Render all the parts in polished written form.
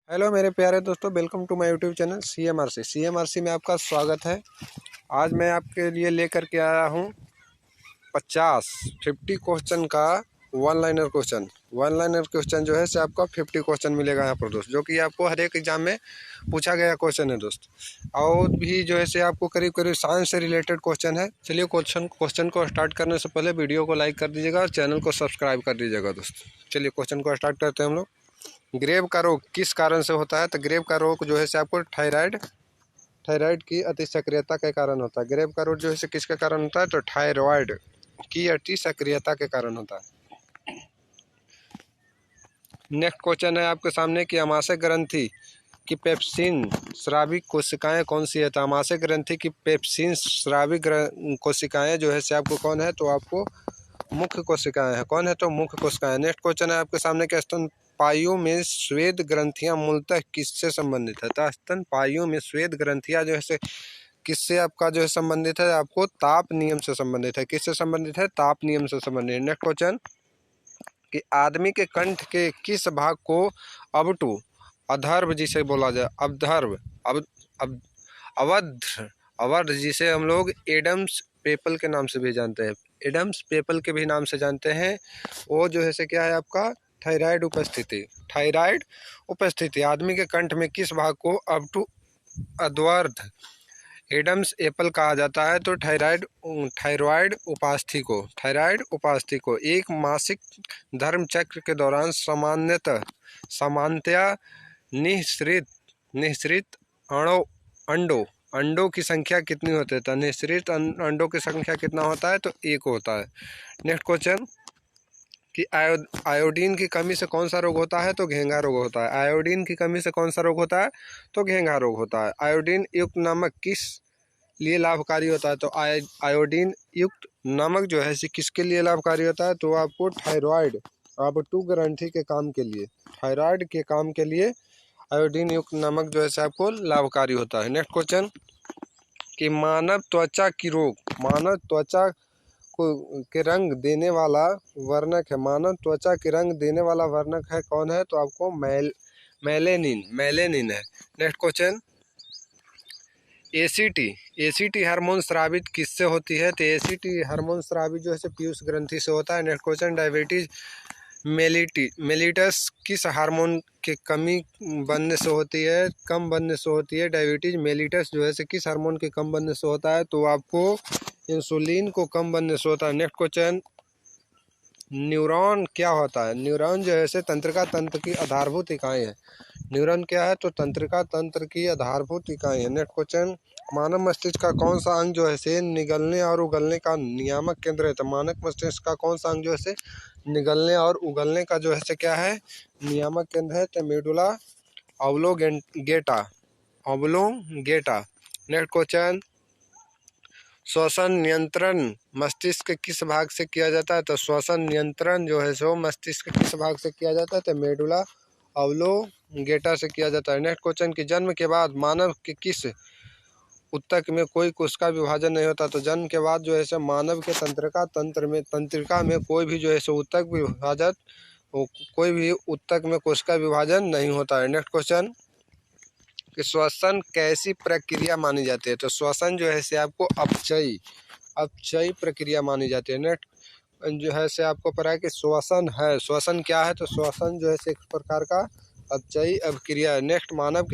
Hello मेरे प्यारे दोस्तों, welcome to my YouTube channel CMRC में आपका स्वागत है। आज मैं आपके लिए लेकर के आया हूँ 50 क्वेश्चन का वन लाइनर क्वेश्चन जो है से आपका 50 क्वेश्चन मिलेगा यहाँ पर दोस्त, जो कि आपको हर एक एग्जाम में पूछा गया क्वेश्चन है दोस्त। और भी जो है से आपको करीब करीब साइंस से रिलेटेड क्वेश्चन है। चलिए क्वेश्चन को स्टार्ट करने से पहले वीडियो को लाइक कर दीजिएगा और चैनल को सब्सक्राइब कर दीजिएगा दोस्त। चलिए क्वेश्चन को स्टार्ट करते हैं हम लोग। ग्रेव का रोग किस कारण से होता है? तो ग्रेव का रोग जो है से आपको थायराइड की अति सक्रियता के कारण होता है। ग्रेव का रोग जो है से किसके कारण होता है? तो थायराइड की अति सक्रियता के कारण होता है। नेक्स्ट क्वेश्चन है आपके सामने कि आमाशय ग्रंथि की पेप्सिन स्रावी कोशिकाएं कौन सी है? तो आमाशय ग्रंथि की पेप्सिन स्रावी कोशिकाएं जो है से आपको कौन है? तो आपको मुख्य कोशिकाएं हैं। कौन है? तो मुख्य कोशिकाएं। नेक्स्ट क्वेश्चन है आपके सामने कि स्तनपायु में श्वेत ग्रंथियां मूलतः किससे संबंधित है? तो स्तनपायु में श्वेत ग्रंथियां जो है किससे आपका जो है संबंधित है? आपको ताप नियम से संबंधित है। किससे संबंधित है? ताप नियम से संबंधित है। नेक्स्ट क्वेश्चन कि आदमी के कंठ के किस भाग को अवटु अधर्व जिसे बोला जाए अवध जिसे हम लोग एडम्स पेपल के नाम से भी जानते हैं, एडम्स पेपल के भी नाम से जानते हैं, वो जो है से क्या है आपका? थायराइड उपस्थिति आदमी के कंठ में किस भाग को अवटु अध्वर्ध एडम्स एप्पल कहा जाता है? तो थायराइड उपास्थि को एक मासिक धर्म चक्र के दौरान सामान्यतया निःसृत अंडों की संख्या कितनी होती है? तो निःसृत अंडों की संख्या कितना होता है? तो 1 होता है। नेक्स्ट क्वेश्चन कि आयोडीन की कमी से कौन सा रोग होता है? तो घेंघा रोग होता है। आयोडीन की कमी से कौन सा रोग होता है? तो घेंघा रोग होता है। आयोडीन युक्त नमक किस लिए लाभकारी होता है? तो आयोडीन युक्त नमक जो है किसके लिए लाभकारी होता है? तो आपको थायराइड अवटु ग्रंथि के काम के लिए, थायराइड के काम के लिए आयोडीन युक्त नमक जो है आपको लाभकारी होता है। नेक्स्ट क्वेश्चन कि मानव त्वचा के रंग देने वाला वर्णक है। मानव त्वचा के रंग देने वाला वर्णक है कौन है? तो आपको मेलेनिन है। नेक्स्ट क्वेश्चन एसीटी हार्मोन स्रावित किससे होती है? तो एसीटी हार्मोन स्रावित जो है पीयूष ग्रंथि से होता है। नेक्स्ट क्वेश्चन डायबिटीज मेलिटस किस हार्मोन के कम बनने से होती है? डायबिटीज मेलिटस जो है किस हार्मोन के कम बनने से होता है? तो आपको इंसुलिन को कम बनने से होता है। नेक्स्ट क्वेश्चन न्यूरॉन क्या होता है? न्यूरॉन जो है तंत्रिका तंत्र की आधारभूत इकाई है। न्यूरॉन क्या है? तो तंत्रिका तंत्र की आधारभूत इकाई है। नेक्स्ट क्वेश्चन मानव मस्तिष्क का कौन सा अंग जो है निगलने और उगलने का नियामक केंद्र है? तो मानव मस्तिष्क का कौन सा अंग जो है निगलने और उगलने का जो है क्या है? नियामक केंद्र है। तो मेडुला ऑब्लोंगेटा। नेक्स्ट क्वेश्चन श्वसन नियंत्रण मस्तिष्क के किस भाग से किया जाता है? तो श्वसन नियंत्रण जो है सो मस्तिष्क के किस भाग से किया जाता है? तो मेडुला ऑब्लोंगेटा से किया जाता है। नेक्स्ट क्वेश्चन कि जन्म के बाद मानव के किस ऊतक में कोई कोशिका विभाजन नहीं होता? तो जन्म के बाद जो है मानव के तंत्रिका में कोई भी जो है कोई भी ऊतक में कोशिका विभाजन नहीं होता है। नेक्स्ट क्वेश्चन कि श्वसन कैसी प्रक्रिया मानी जाती है? तो श्वसन जो है आपको अपचयी प्रक्रिया मानी जाती है। नेक्स्ट जो है आपको पता है कि श्वसन क्या है? तो श्वसन जो है एक प्रकार का अपचयी अभिक्रिया है। नेक्स्ट मानव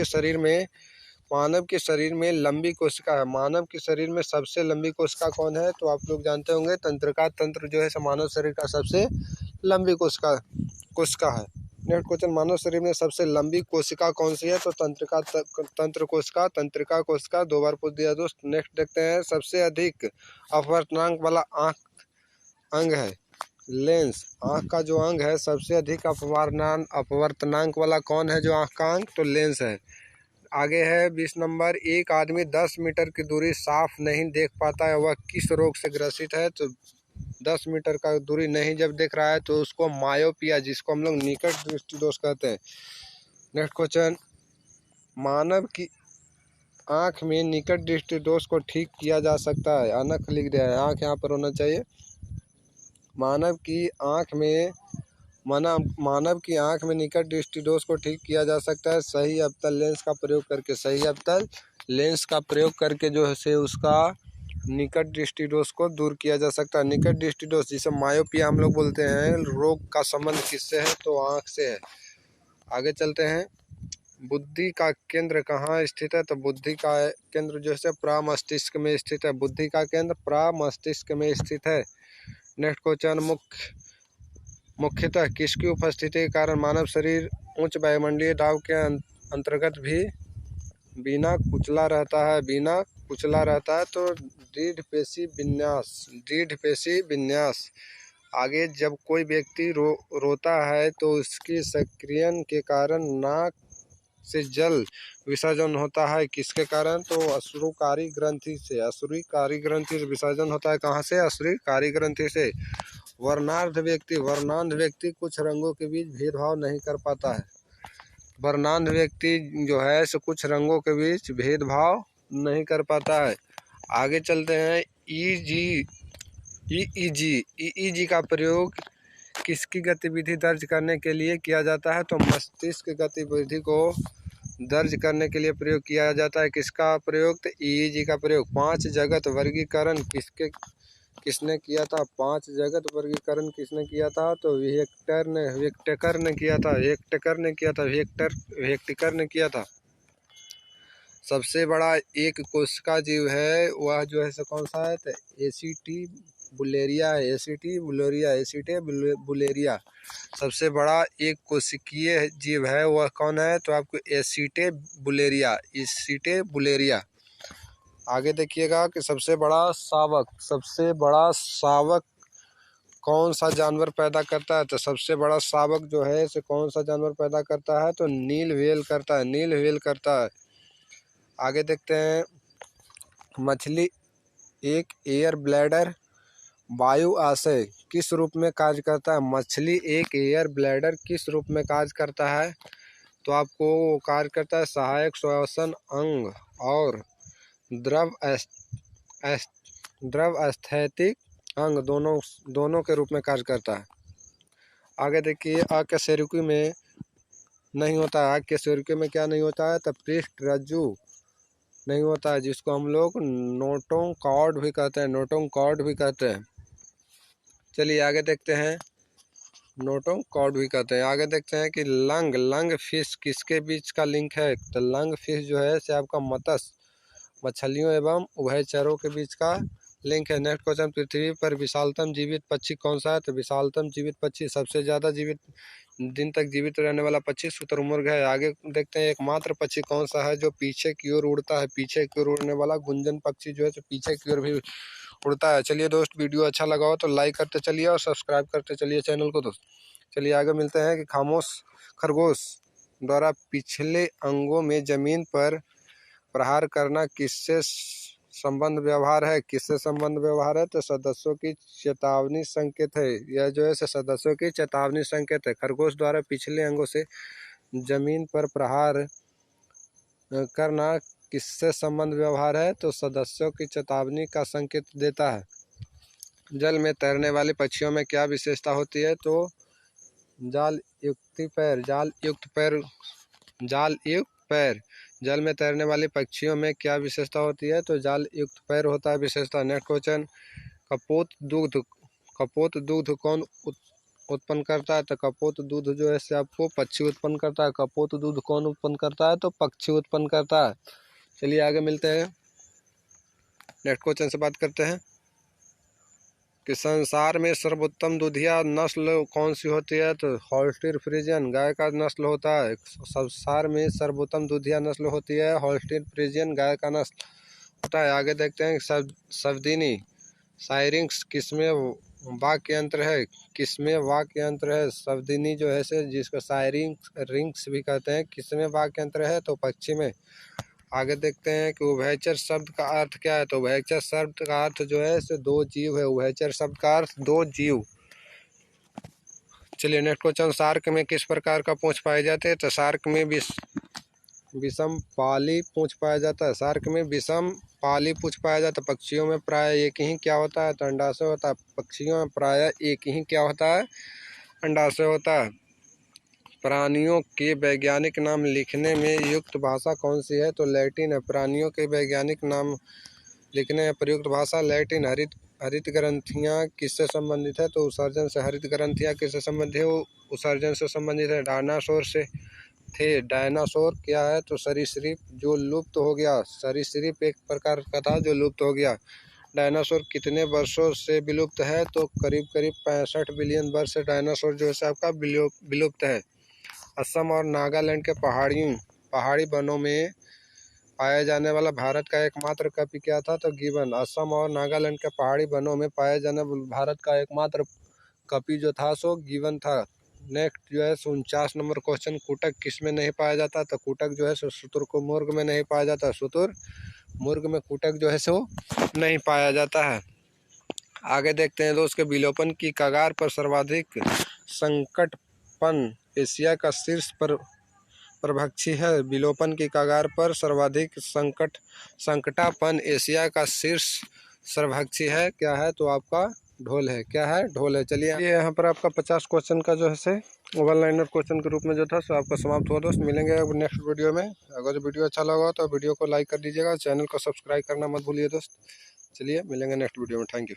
के शरीर में लंबी कोशिका है। मानव के शरीर में सबसे लंबी कोशिका कौन है? तो आप लोग जानते होंगे तंत्रिका तंत्र जो है मानव शरीर का सबसे लंबी कोशिका है। नेक्स्ट क्वेश्चन मानव शरीर में सबसे लंबी कोशिका कौन सी है? तो तंत्रिका कोशिका 2 बार पूछ दिया दोस्त। नेक्स्ट देखते हैं सबसे अधिक अपवर्तनांक वाला अंग है लेंस। आँख का जो अंग है सबसे अधिक अपवर्तनांक वाला कौन है? जो आँख का अंग तो लेंस है। आगे है 20 नंबर एक आदमी 10 मीटर की दूरी साफ नहीं देख पाता है, वह किस रोग से ग्रसित है? तो 10 मीटर का दूरी नहीं जब देख रहा है तो उसको मायोपिया, जिसको हम लोग निकट दृष्टि दोष कहते हैं। नेक्स्ट क्वेश्चन मानव की आँख में निकट दृष्टि दोष को ठीक किया जा सकता है। अनख लिख दिया है, आँख यहाँ पर होना चाहिए। मानव की आँख में मानव की आंख में निकट दृष्टि दोष को ठीक किया जा सकता है सही अवतल लेंस का प्रयोग करके। सही अवतल लेंस का प्रयोग करके जो है से उसका निकट दृष्टि दोष को दूर किया जा सकता है। निकट दृष्टि दोष जिसे मायोपिया हम लोग बोलते हैं, रोग का संबंध किससे है? तो आँख से है। आगे चलते हैं। बुद्धि का केंद्र कहाँ स्थित है? तो बुद्धि का केंद्र जो है प्रमस्तिष्क में स्थित है। बुद्धि का केंद्र प्रमस्तिष्क में स्थित है। नेक्स्ट क्वेश्चन, मुख्यतः किसकी उपस्थिति के कारण मानव शरीर उच्च वायुमंडलीय दाब के अंतर्गत भी बिना कुचला रहता है? बिना कुचला रहता है तो दृढ़ पेशी विन्यास। दृढ़ पेशी विन्यास। आगे, जब कोई व्यक्ति रोता है तो उसकी सक्रियण के कारण नाक से जल विसर्जन होता है। किसके कारण? तो अश्रुकारी ग्रंथि से। अश्रुकारी ग्रंथि से विसर्जन होता है। कहाँ से? अश्रुकारी ग्रंथि से। वर्णांध व्यक्ति कुछ रंगों के बीच भेदभाव नहीं कर पाता है। वर्णांध व्यक्ति जो है सो कुछ रंगों के बीच भेदभाव नहीं कर पाता है। आगे चलते हैं। ईईजी का प्रयोग किसकी गतिविधि दर्ज करने के लिए किया जाता है? तो मस्तिष्क गतिविधि को दर्ज करने के लिए प्रयोग किया जाता है। किसका प्रयोग? तो ईईजी का प्रयोग। 5 जगत वर्गीकरण किसने किया था? 5 जगत वर्गीकरण किसने किया था? तो वेक्टेकर ने किया था। सबसे बड़ा एक कोशिका जीव है वह जो है सो कौन सा है? तो एसीटी बुलेरिया। सबसे बड़ा एक कोशिकीय जीव है वह कौन है? तो आपको एसीटे बुलेरिया। आगे देखिएगा कि सबसे बड़ा शावक कौन सा जानवर पैदा करता है? तो सबसे बड़ा शावक जो है से कौन सा जानवर पैदा करता है? तो नील व्हेल करता है। आगे देखते हैं। मछली एक एयर ब्लैडर वायुआशय किस रूप में कार्य करता है? मछली एक एयर ब्लैडर किस रूप में कार्य करता है? तो आपको वो कार्य करता है सहायक श्वसन अंग और द्रव स्थैतिक अंग दोनों के रूप में कार्य करता है। आगे देखिए। अकशेरुकी में नहीं होता है। अकशेरुकी में क्या नहीं होता है? तो पृष्ठ रज्जु नहीं होता है, जिसको हम लोग नोटों कॉर्ड भी कहते हैं। चलिए आगे देखते हैं। आगे देखते हैं कि लंग फिश किसके बीच का लिंक है? तो लंग फिश जो है से आपका मछलियों एवं उभयचरों के बीच का लिंक है। नेक्स्ट क्वेश्चन, पृथ्वी पर विशालतम जीवित पक्षी कौन सा है? तो विशालतम जीवित पक्षी, सबसे ज़्यादा दिन तक जीवित रहने वाला पक्षी शुतुरमुर्ग है। आगे देखते हैं। एकमात्र पक्षी कौन सा है जो पीछे की ओर उड़ता है? पीछे की ओर उड़ने वाला गुंजन पक्षी जो है तो पीछे की ओर भी उड़ता है। चलिए दोस्त, वीडियो अच्छा लगा हो तो लाइक करते चलिए और सब्सक्राइब करते चलिए चैनल को दोस्त। चलिए आगे मिलते हैं कि खामोश खरगोश द्वारा पिछले अंगों में जमीन पर प्रहार करना किससे संबंध व्यवहार है? तो सदस्यों की चेतावनी संकेत है। यह जो है सदस्यों की चेतावनी संकेत है। खरगोश द्वारा पिछले अंगों से जमीन पर प्रहार करना किससे संबंध व्यवहार है? तो सदस्यों की चेतावनी का संकेत देता है। जल में तैरने वाले पक्षियों में क्या विशेषता होती है? तो जाल युक्त पैर। जल में तैरने वाले पक्षियों में क्या विशेषता होती है? तो जाल युक्त पैर होता है विशेषता। नेक्स्ट क्वेश्चन, कपोत दूध कौन उत्पन्न करता है? तो कपोत दूध जो है से आपको पक्षी उत्पन्न करता है। कपोत दूध कौन उत्पन्न करता है? तो पक्षी उत्पन्न करता है। चलिए आगे मिलते हैं। नेक्स्ट क्वेश्चन से बात करते हैं कि संसार में सर्वोत्तम दूधिया नस्ल कौन सी होती है? तो होल्स्टीन फ्रीजियन गाय का नस्ल होता है। संसार में सर्वोत्तम दूधिया नस्ल होती है होल्स्टीन फ्रीजियन गाय का नस्ल होता है। आगे देखते हैं। सवदीनी साइरिंग्स किसमें वाक्य यंत्र है? सवदीनी जो है से जिसको साइरिंग्स भी कहते हैं, किसमें वाक्य यंत्र है? तो पक्षी में। आगे देखते हैं कि उभयचर शब्द का अर्थ क्या है? तो उभयचर शब्द का अर्थ जो है से 2 जीव है। उभयचर शब्द का अर्थ 2 जीव। चलिए नेक्स्ट क्वेश्चन, शार्क में किस प्रकार का पूंछ पाए जाते हैं? तो शार्क में विषम पाली पूंछ पाया जाता है। शार्क में विषम पाली पूंछ पाया जाता है। पक्षियों में प्राय एक ही क्या होता है? तो अंडाशय होता है। पक्षियों में प्राय एक ही क्या होता है? अंडा से होता है। प्राणियों के वैज्ञानिक नाम लिखने में युक्त भाषा कौन सी है? तो लैटिन है। प्राणियों के वैज्ञानिक नाम लिखने में प्रयुक्त भाषा लैटिन। हरित ग्रंथियाँ किससे संबंधित है? तो उत्सर्जन से। हरित ग्रंथियाँ किससे संबंधित है? वो उत्सर्जन से संबंधित है। डायनासोर से थे। डायनासोर क्या है? तो सरीसृप जो लुप्त हो गया। सरीसृप एक प्रकार का था जो लुप्त हो गया। डायनासोर कितने वर्षों से विलुप्त है? तो करीब करीब 65 बिलियन वर्ष से डायनासोर जो है आपका विलुप्त है। असम और नागालैंड के पहाड़ी वनों में पाया जाने वाला भारत का एकमात्र कपि क्या था? तो गिबन। असम और नागालैंड के पहाड़ी वनों में पाया जाने भारत का एकमात्र कपि जो था सो गिबन था। नेक्स्ट जो है 49 नंबर क्वेश्चन, कुटक किस में नहीं पाया जाता? तो कुटक जो है शुतुरमुर्ग में नहीं पाया जाता। शुतुरमुर्ग में कुटक जो है सो नहीं पाया जाता है। आगे देखते हैं दोस्त के विलोपन की कगार पर सर्वाधिक संकटपन एशिया का शीर्ष पर प्रभक्षी है। विलोपन की कगार पर सर्वाधिक संकटापन एशिया का शीर्ष सर्वभक्षी है। क्या है? तो आपका ढोल है। क्या है? ढोल है। चलिए यहाँ पर आपका 50 क्वेश्चन का जो है से वन लाइनर क्वेश्चन के रूप में जो था सो आपका समाप्त हुआ दोस्त। मिलेंगे अब नेक्स्ट वीडियो में। अगर वीडियो अच्छा लगा तो वीडियो को लाइक कर दीजिएगा, चैनल को सब्सक्राइब करना मत भूलिए दोस्त। चलिए मिलेंगे नेक्स्ट वीडियो में। Thank you.